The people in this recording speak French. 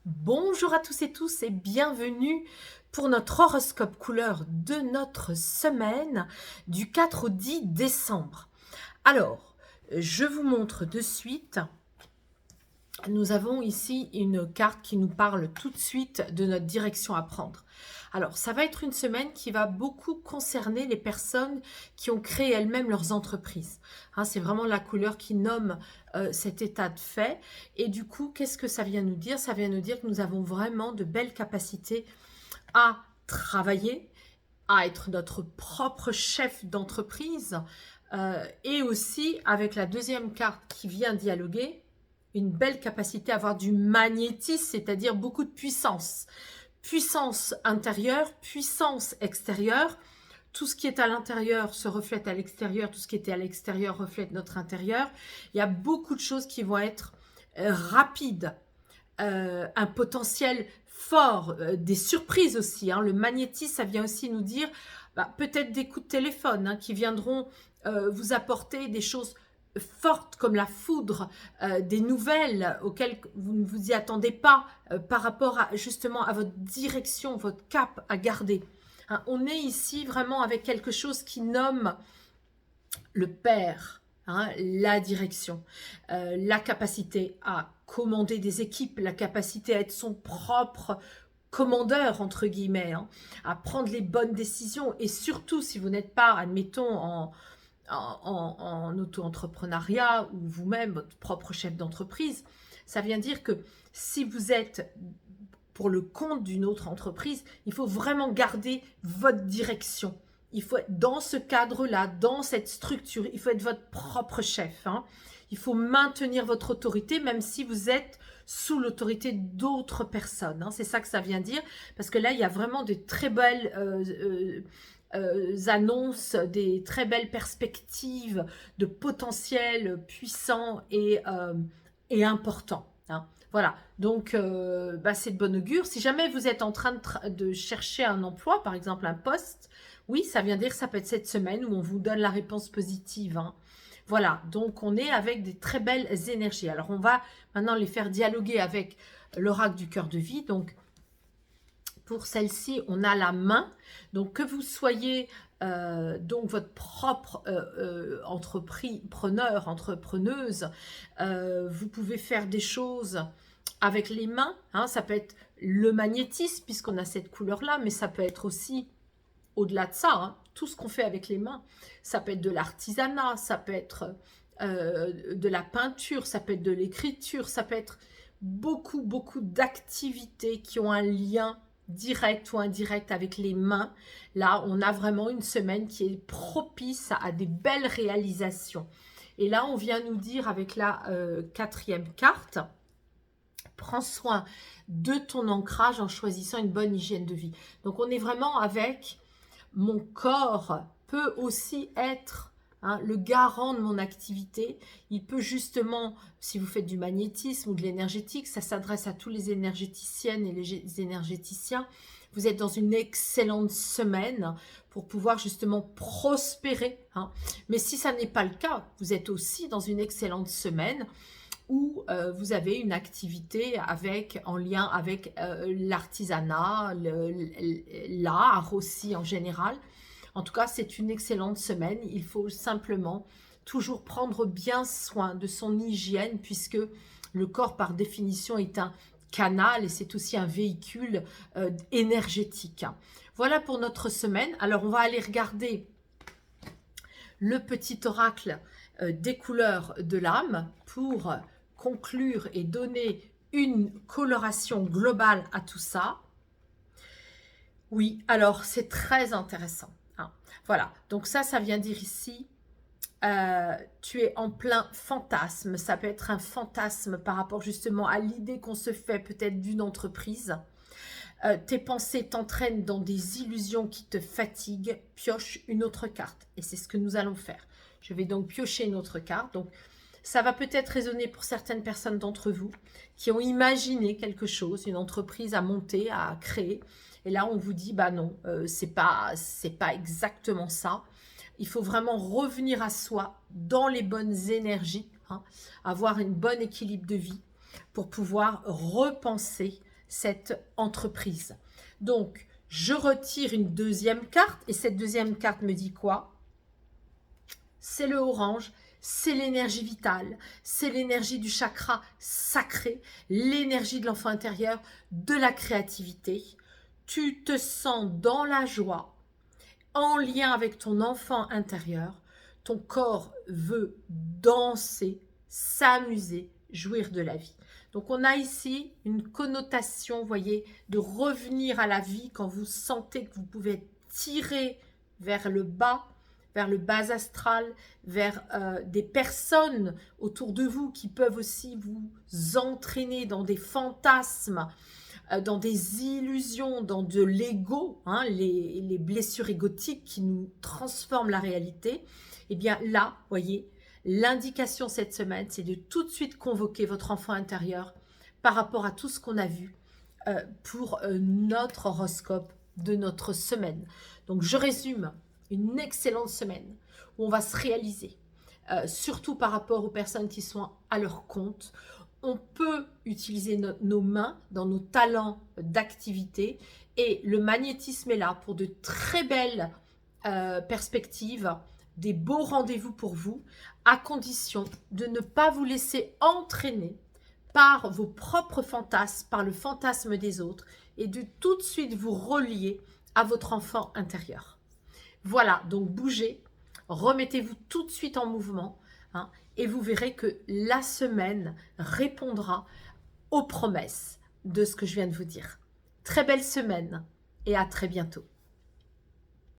Bonjour à tous et bienvenue pour notre horoscope couleur de notre semaine du 4 au 10 décembre. Alors, je vous montre de suite. Nous avons ici une carte qui nous parle tout de suite de notre direction à prendre. Alors, ça va être une semaine qui va beaucoup concerner les personnes qui ont créé elles-mêmes leurs entreprises. Hein, c'est vraiment la couleur qui nomme cet état de fait. Et du coup, qu'est-ce que ça vient nous dire? Ça vient nous dire que nous avons vraiment de belles capacités à travailler, à être notre propre chef d'entreprise, et aussi avec la deuxième carte qui vient dialoguer, une belle capacité à avoir du magnétisme, c'est-à-dire beaucoup de puissance. Puissance intérieure, puissance extérieure. Tout ce qui est à l'intérieur se reflète à l'extérieur, tout ce qui était à l'extérieur reflète notre intérieur. Il y a beaucoup de choses qui vont être rapides, un potentiel fort, des surprises aussi. Hein. Le magnétisme, ça vient aussi nous dire peut-être des coups de téléphone hein, qui viendront vous apporter des choses fortes comme la foudre, des nouvelles auxquelles vous ne vous y attendez pas par rapport justement à votre direction, votre cap à garder. Hein, on est ici vraiment avec quelque chose qui nomme le père, hein, la direction, la capacité à commander des équipes, la capacité à être son propre commandeur, entre guillemets, hein, à prendre les bonnes décisions. Et surtout, si vous n'êtes pas, admettons, en auto-entrepreneuriat ou vous-même, votre propre chef d'entreprise, ça vient dire que si vous êtes pour le compte d'une autre entreprise, il faut vraiment garder votre direction. Il faut être dans ce cadre-là, dans cette structure. Il faut être votre propre chef. Hein. Il faut maintenir votre autorité, même si vous êtes sous l'autorité d'autres personnes. Hein. C'est ça que ça vient dire. Parce que là, il y a vraiment de très belles annonces, des très belles perspectives de potentiel puissant et important. Hein. Voilà, donc c'est de bon augure. Si jamais vous êtes en train de chercher un emploi, par exemple un poste, oui, ça vient dire que ça peut être cette semaine où on vous donne la réponse positive. Hein. Voilà, donc on est avec des très belles énergies. Alors on va maintenant les faire dialoguer avec l'oracle du cœur de vie. Donc pour celle-ci, on a la main. Donc que vous soyez donc votre propre entrepreneur, entrepreneuse, vous pouvez faire des choses avec les mains. Hein, ça peut être le magnétisme puisqu'on a cette couleur-là, mais ça peut être aussi au-delà de ça, hein, tout ce qu'on fait avec les mains. Ça peut être de l'artisanat, ça peut être de la peinture, ça peut être de l'écriture, ça peut être beaucoup, beaucoup d'activités qui ont un lien direct ou indirect avec les mains. Là, on a vraiment une semaine qui est propice à des belles réalisations. Et là, on vient nous dire avec la quatrième carte, prends soin de ton ancrage en choisissant une bonne hygiène de vie. Donc, on est vraiment avec mon corps peut aussi être le garant de mon activité. Il peut justement, si vous faites du magnétisme ou de l'énergétique, ça s'adresse à tous les énergéticiennes et les énergéticiens. Vous êtes dans une excellente semaine pour pouvoir justement prospérer. Hein. Mais si ça n'est pas le cas, vous êtes aussi dans une excellente semaine où vous avez une activité en lien avec l'artisanat, l'art aussi en général. En tout cas, c'est une excellente semaine. Il faut simplement toujours prendre bien soin de son hygiène puisque le corps, par définition, est un canal et c'est aussi un véhicule énergétique. Voilà pour notre semaine. Alors, on va aller regarder le petit oracle des couleurs de l'âme pour conclure et donner une coloration globale à tout ça. Oui, alors c'est très intéressant. Hein. Voilà, donc ça vient dire ici, tu es en plein fantasme. Ça peut être un fantasme par rapport justement à l'idée qu'on se fait peut-être d'une entreprise. Tes pensées t'entraînent dans des illusions qui te fatiguent. Pioche une autre carte. Et c'est ce que nous allons faire. Je vais donc piocher une autre carte. Donc, ça va peut-être résonner pour certaines personnes d'entre vous qui ont imaginé quelque chose, une entreprise à monter, à créer. Et là, on vous dit, bah non, c'est pas exactement ça. Il faut vraiment revenir à soi dans les bonnes énergies, hein, avoir un bon équilibre de vie pour pouvoir repenser cette entreprise. Donc, je retire une deuxième carte et cette deuxième carte me dit quoi? C'est le orange, c'est l'énergie vitale, c'est l'énergie du chakra sacré, l'énergie de l'enfant intérieur, de la créativité. Tu te sens dans la joie, en lien avec ton enfant intérieur. Ton corps veut danser, s'amuser, jouir de la vie. Donc on a ici une connotation, vous voyez, de revenir à la vie quand vous sentez que vous pouvez être tiré vers le bas astral, vers des personnes autour de vous qui peuvent aussi vous entraîner dans des fantasmes, dans des illusions, dans de l'ego, hein, les blessures égotiques qui nous transforment la réalité. Et bien là, vous voyez, l'indication cette semaine, c'est de tout de suite convoquer votre enfant intérieur par rapport à tout ce qu'on a vu pour notre horoscope de notre semaine. Donc je résume, une excellente semaine où on va se réaliser, surtout par rapport aux personnes qui sont à leur compte. On peut utiliser nos mains dans nos talents d'activité et le magnétisme est là pour de très belles perspectives, des beaux rendez-vous pour vous, à condition de ne pas vous laisser entraîner par vos propres fantasmes, par le fantasme des autres et de tout de suite vous relier à votre enfant intérieur. Voilà, donc bougez, remettez-vous tout de suite en mouvement, hein, et vous verrez que la semaine répondra aux promesses de ce que je viens de vous dire. Très belle semaine et à très bientôt.